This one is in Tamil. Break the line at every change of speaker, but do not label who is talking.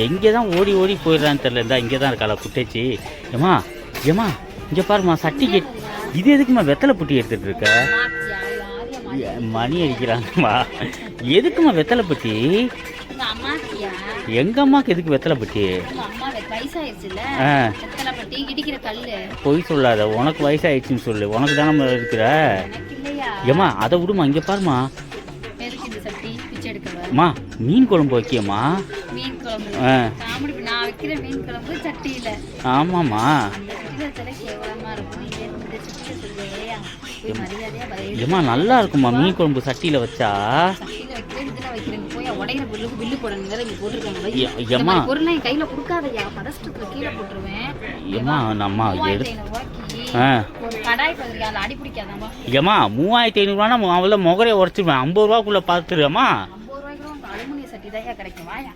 எங்கே தான் ஓடி ஓடி போயிடறான்னு தெரில. இருந்தா இங்கே தான் இருக்காளா குட்டேச்சி. ஏம்மா ஏம்மா இங்கே பாருமா சட்டிக்கு இது எதுக்குமா வெத்தலை புட்டி எடுத்துகிட்டு இருக்க? மணி அடிக்கிறாங்கம்மா. எதுக்குமா வெத்தலை புட்டி? எங்க அம்மாவுக்கு எதுக்கு வெத்தலை புட்டி? பொய் சொல்லாத. உனக்கு வயசாயிடுச்சுன்னு சொல்லு. உனக்கு தானே இருக்கிற. ஏம்மா அதை விடுமா. இங்கே பாருமா அம்மா மீன் குழம்பு வைக்கியம்மா. ஆமாம்மா. ஏம்மா நல்லா இருக்குமா மீன் குழம்பு சட்டியில் வச்சா. ஏம்மா நம்ம ஏம்மா 3500 ரூபானா அவள முகரைய உடச்சிருவேன். 50 ரூபாக்குள்ள பார்த்துருவேம்மா.
அலுமினிய சட்டி தான் கிடைக்கும். வாயா